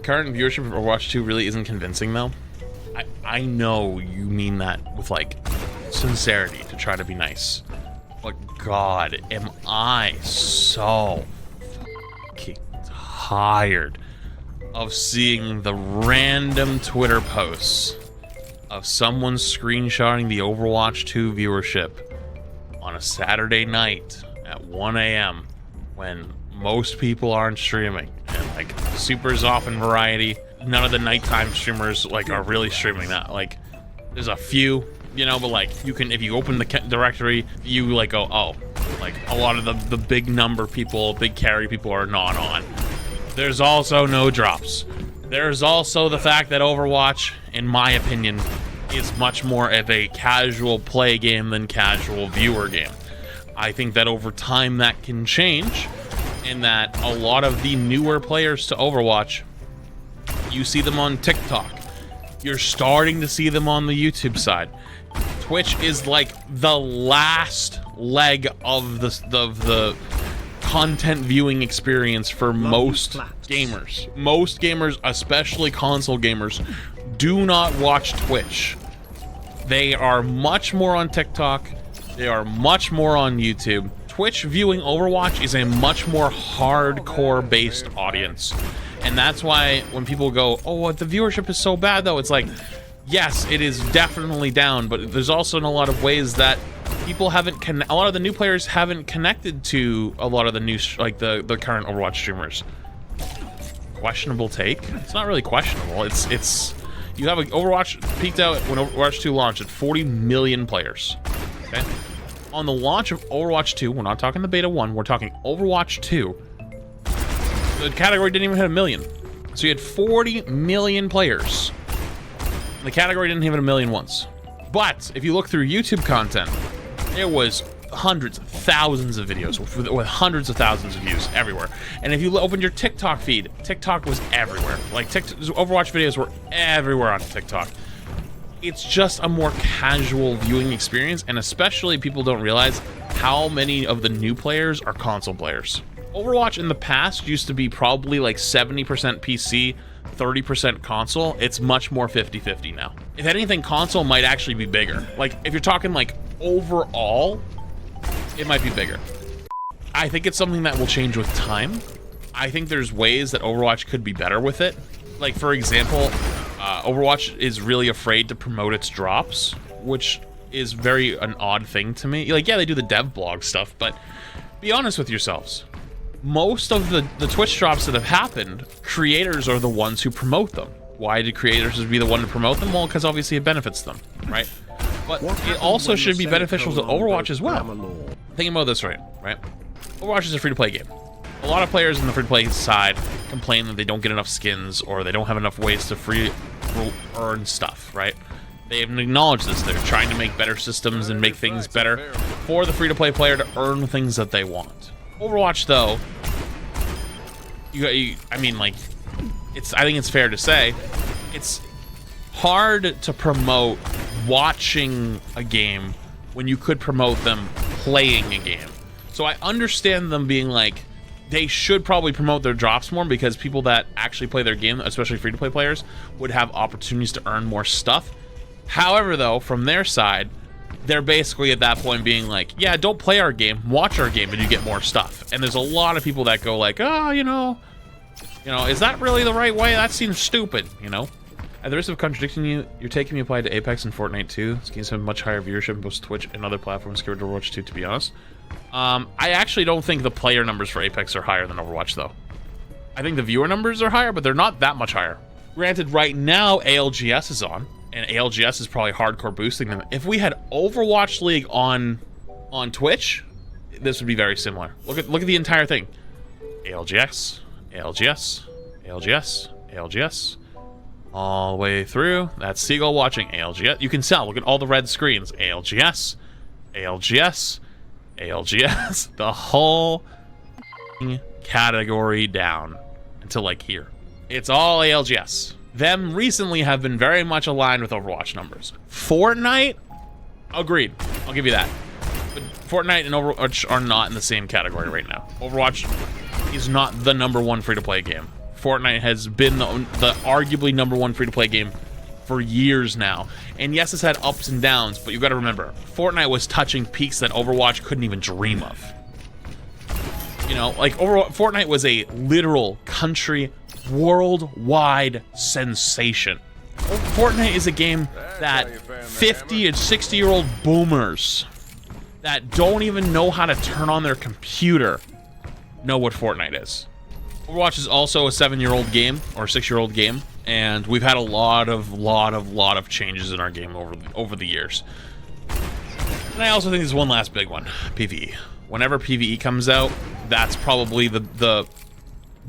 The current viewership of Overwatch 2 really isn't convincing, though. I know you mean that with, like, sincerity to try to be nice. But God, am I so fucking tired of seeing the random Twitter posts of someone screenshotting the Overwatch 2 viewership on a Saturday night at 1 a.m. when most people aren't streaming, and like Super's off in Variety. None of the nighttime streamers like are really streaming that. Like, there's a few, you know, but like you can, if you open the directory, you like go, oh, like a lot of the big number people, big carry people are not on. There's also no drops. There's also the fact that Overwatch, in my opinion, is much more of a casual play game than casual viewer game. I think that over time that can change, in that a lot of the newer players to Overwatch, you see them on TikTok. You're starting to see them on the YouTube side. Twitch is like the last leg of the content viewing experience for most gamers. Most gamers, especially console gamers, do not watch Twitch. They are much more on TikTok. They are much more on YouTube. Twitch viewing Overwatch is a much more hardcore based audience. And that's why when people go, oh, the viewership is so bad, though, it's like, yes, it is definitely down, but there's also in a lot of ways that people haven't a lot of the new players haven't connected to a lot of the new, like the current Overwatch streamers. Questionable take? It's not really questionable. It's you have Overwatch peaked out when Overwatch 2 launched at 40 million players. Okay? On the launch of Overwatch 2, we're not talking the beta 1, we're talking Overwatch 2. The category didn't even hit 1 million. So you had 40 million players. The category didn't hit 1 million once. But if you look through YouTube content, there was hundreds, thousands of videos with hundreds of thousands of views everywhere. And if you opened your TikTok feed, TikTok was everywhere. Like Overwatch videos were everywhere on TikTok. It's just a more casual viewing experience, and especially people don't realize how many of the new players are console players. Overwatch in the past used to be probably like 70% PC, 30% console. It's much more 50-50 now. If anything, console might actually be bigger. Like, if you're talking like overall, it might be bigger. I think it's something that will change with time. I think there's ways that Overwatch could be better with it. Like, for example, Overwatch is really afraid to promote its drops, which is an odd thing to me. Like, yeah, they do the dev blog stuff, but be honest with yourselves. Most of the Twitch drops that have happened, creators are the ones who promote them. Why do creators be the one to promote them? Well, because obviously it benefits them, right? But it also should be beneficial to Overwatch as well. Think about this, right? Overwatch is a free-to-play game. A lot of players on the free-to-play side complain that they don't get enough skins or they don't have enough ways to earn stuff, right? They haven't acknowledged this. They're trying to make better systems and make things better for the free-to-play player to earn things that they want. Overwatch, though, I mean, like, I think it's fair to say, it's hard to promote watching a game when you could promote them playing a game. So I understand them being like, they should probably promote their drops more, because people that actually play their game, especially free-to-play players, would have opportunities to earn more stuff. However, though, from their side, they're basically at that point being like, yeah, don't play our game, watch our game, and you get more stuff. And there's a lot of people that go like, oh, you know, is that really the right way? That seems stupid, you know? At the risk of contradicting you, you're taking me applied to Apex and Fortnite too. These games have much higher viewership in both Twitch and other platforms compared to Overwatch 2, to be honest. I actually don't think the player numbers for Apex are higher than Overwatch, though. I think the viewer numbers are higher, but they're not that much higher. Granted, right now, ALGS is on, and ALGS is probably hardcore boosting them. If we had Overwatch League on Twitch, this would be very similar. Look at the entire thing. ALGS, ALGS, ALGS, ALGS. All the way through. That's Seagull watching ALGS. You can tell. Look at all the red screens. ALGS, ALGS, ALGS. The whole category down until like here. It's all ALGS. Them recently have been very much aligned with Overwatch numbers. Fortnite, agreed. I'll give you that. But Fortnite and Overwatch are not in the same category right now. Overwatch is not the #1 free-to-play game. Fortnite has been the arguably #1 free-to-play game for years now. And yes, it's had ups and downs, but you got to remember, Fortnite was touching peaks that Overwatch couldn't even dream of. You know, like Fortnite was a literal country worldwide sensation. Fortnite is a game that 50 and 60-year-old boomers that don't even know how to turn on their computer know what Fortnite is. Overwatch is also a 7-year-old game or 6-year-old game, and we've had a lot of changes in our game over the years. And I also think there's one last big one, PvE. Whenever PvE comes out, that's probably the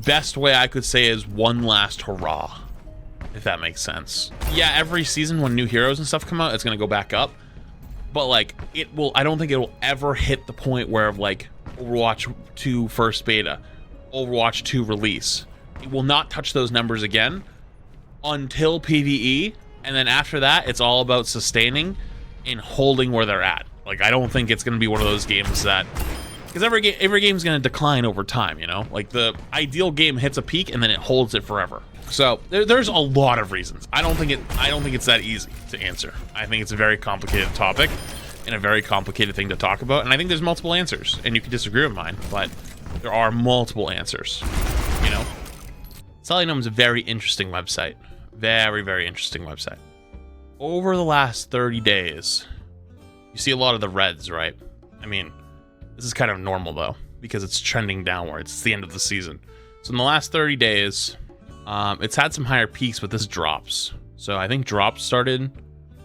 best way I could say is one last hurrah, if that makes sense. Yeah, every season when new heroes and stuff come out, it's gonna go back up, but like I don't think it will ever hit the point where like Overwatch 2 first beta, Overwatch 2 release, it will not touch those numbers again until PvE, and then after that it's all about sustaining and holding where they're at. Like, I don't think it's gonna be one of those games that, because every game's gonna decline over time, you know? Like, the ideal game hits a peak and then it holds it forever. So there's a lot of reasons. I don't think it's that easy to answer. I think it's a very complicated topic and a very complicated thing to talk about, and I think there's multiple answers, and you can disagree with mine, but there are multiple answers, you know? Solidum is a very interesting website. Very, very interesting website. Over the last 30 days, you see a lot of the reds, right? I mean, this is kind of normal though, because it's trending downwards. It's the end of the season. So in the last 30 days, it's had some higher peaks, but this drops. So I think drops started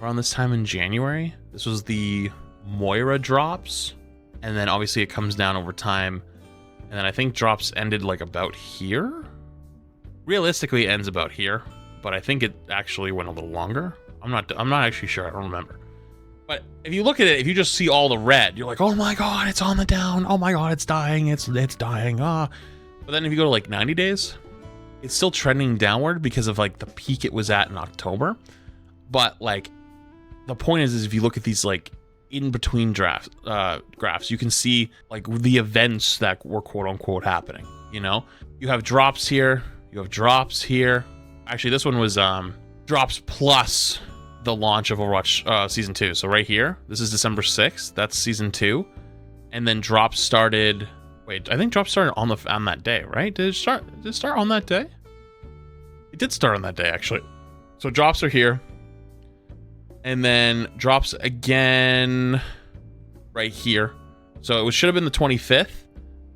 around this time in January. This was the Moira drops, and then obviously it comes down over time. And then I think drops ended like about here. Realistically, it ends about here, but I think it actually went a little longer. I'm not actually sure. I don't remember. But if you look at it, if you just see all the red, you're like, oh my god, it's on the down. Oh my god, it's dying. It's dying. Ah. But then if you go to like 90 days, it's still trending downward because of like the peak it was at in October. But like the point is if you look at these like in between graphs, you can see like the events that were quote unquote happening. You know, you have drops here, you have drops here. Actually, this one was drops plus the launch of Overwatch Season 2. So right here, this is December 6th. That's Season 2. And then drops started... Wait, I think drops started on that day, right? Did it start on that day? It did start on that day, actually. So drops are here. And then drops again right here. So it should have been the 25th,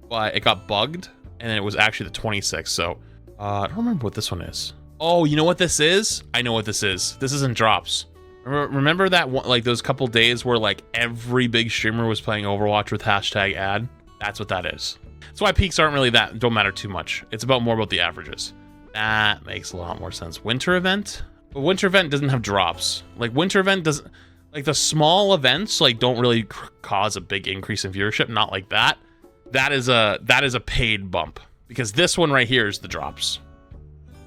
but it got bugged. And then it was actually the 26th. So I don't remember what this one is. Oh, you know what this is? I know what this is. This isn't drops. Remember that one, like those couple days where like every big streamer was playing Overwatch with #ad? That's what that is. That's why peaks aren't really don't matter too much. It's more about the averages. That makes a lot more sense. Winter event? But winter event doesn't have drops. Like winter event doesn't, like the small events like don't really cause a big increase in viewership. Not like that. That is a paid bump, because this one right here is the drops.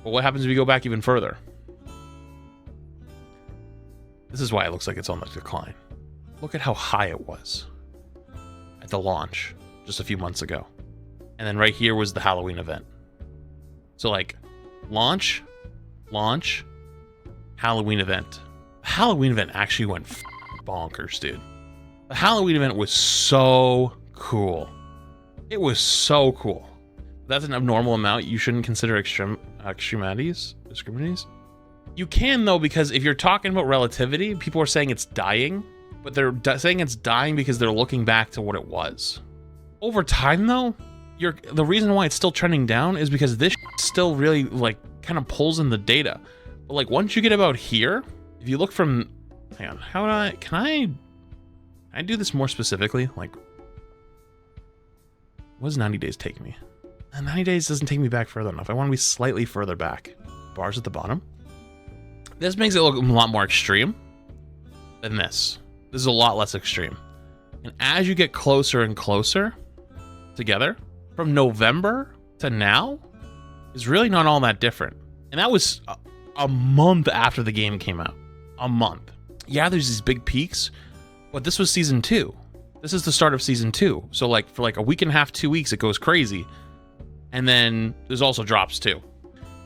But what happens if you go back even further? This is why it looks like it's on the decline. Look at how high it was at the launch just a few months ago. And then right here was the Halloween event. So like launch, Halloween event. The Halloween event actually went bonkers, dude. The Halloween event was so cool. It was so cool. That's an abnormal amount. You shouldn't consider extremities. You can though, because if you're talking about relativity, people are saying it's dying, but they're saying it's dying because they're looking back to what it was. Over time though, the reason why it's still trending down is because this still really like kind of pulls in the data. But like once you get about here, if you look from, hang on, can I do this more specifically? Like, what does 90 days take me? 90 days doesn't take me back further enough. I want to be slightly further back. Bars at the bottom. This makes it look a lot more extreme than this. This is a lot less extreme. And as you get closer and closer together, from November to now, is really not all that different. And that was a month after the game came out. A month. Yeah, there's these big peaks, but this was Season 2. This is the start of Season 2. So like for like a week and a half, 2 weeks, it goes crazy. And then there's also drops too.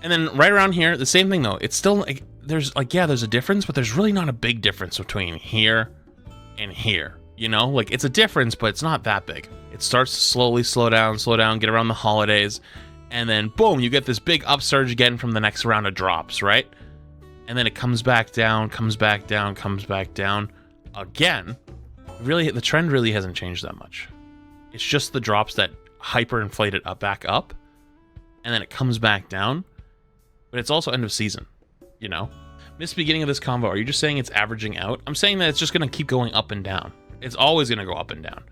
And then right around here, the same thing though. It's still like, there's like, yeah, there's a difference, but there's really not a big difference between here and here. You know, like it's a difference, but it's not that big. It starts to slowly slow down, get around the holidays. And then boom, you get this big upsurge again from the next round of drops, right? And then it comes back down, comes back down, comes back down again. Really, the trend really hasn't changed that much. It's just the drops that hyperinflate it up, back up, and then it comes back down. But it's also end of season, you know? Missed beginning of this convo, are you just saying it's averaging out? I'm saying that it's just going to keep going up and down. It's always going to go up and down.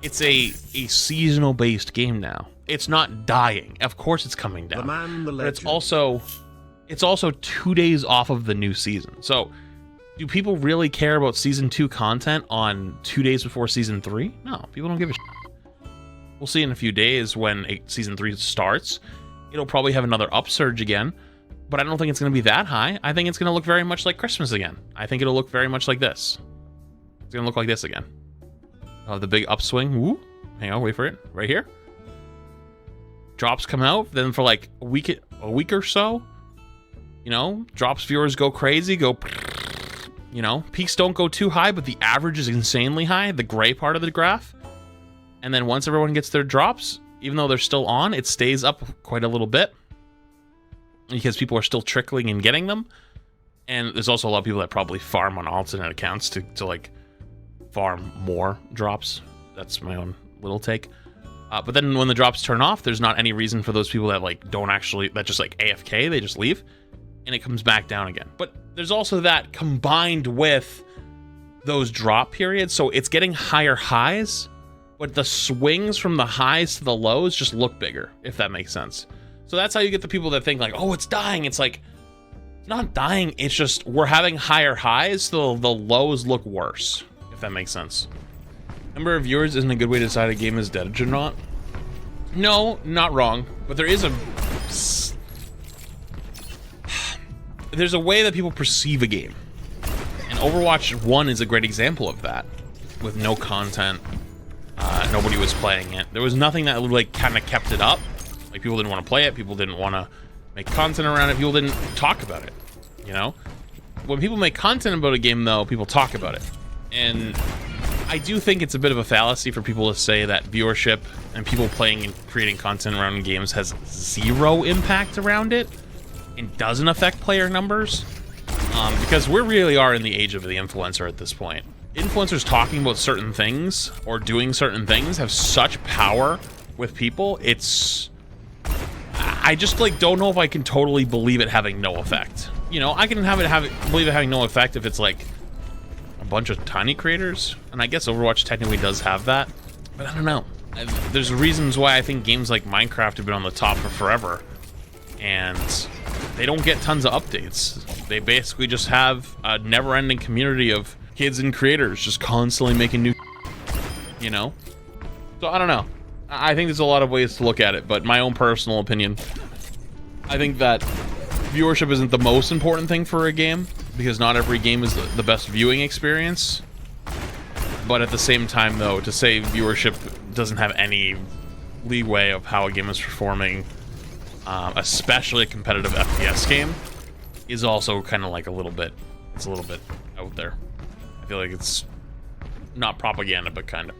It's a seasonal-based game now. It's not dying. Of course it's coming down. But it's also 2 days off of the new season. So, do people really care about Season 2 content on 2 days before Season 3? No, people don't give a shit. We'll see in a few days when Season 3 starts. It'll probably have another upsurge again, but I don't think it's going to be that high. I think it's going to look very much like Christmas again. I think it'll look very much like this. It's going to look like this again. The big upswing. Woo. Hang on, wait for it. Right here. Drops come out, then for like a week or so, you know, drops viewers go crazy, you know, peaks don't go too high, but the average is insanely high, the gray part of the graph. And then once everyone gets their drops, even though they're still on, it stays up quite a little bit because people are still trickling and getting them. And there's also a lot of people that probably farm on alternate accounts to like farm more drops. That's my own little take. But then when the drops turn off, there's not any reason for those people that like don't actually, that just like AFK, they just leave and it comes back down again. But there's also that combined with those drop periods. So it's getting higher highs, but the swings from the highs to the lows just look bigger, if that makes sense. So that's how you get the people that think like, oh, it's dying. It's like, it's not dying. It's just, we're having higher highs, so the lows look worse, if that makes sense. Number of viewers isn't a good way to decide a game is dead or not. No, not wrong. But there is there's a way that people perceive a game. And Overwatch 1 is a great example of that. With no content. Nobody was playing it. There was nothing that like kind of kept it up. Like people didn't want to play it. People didn't want to make content around it. People didn't talk about it. You know? When people make content about a game though, people talk about it. And I do think it's a bit of a fallacy for people to say that viewership and people playing and creating content around games has zero impact around it and doesn't affect player numbers. Because we really are in the age of the influencer at this point. Influencers talking about certain things or doing certain things have such power with people. I just like don't know if I can totally believe it having no effect. You know, I can believe it having no effect if it's like a bunch of tiny creators, and I guess Overwatch technically does have that, but I don't know. There's reasons why I think games like Minecraft have been on the top for forever, and they don't get tons of updates. They basically just have a never-ending community of kids and creators just constantly making new, you know? So I don't know. I think there's a lot of ways to look at it, but my own personal opinion, I think that viewership isn't the most important thing for a game, because not every game is the best viewing experience. But at the same time, though, to say viewership doesn't have any leeway of how a game is performing, especially a competitive FPS game, is also kind of like a little bit out there. I feel like it's not propaganda, but kind of.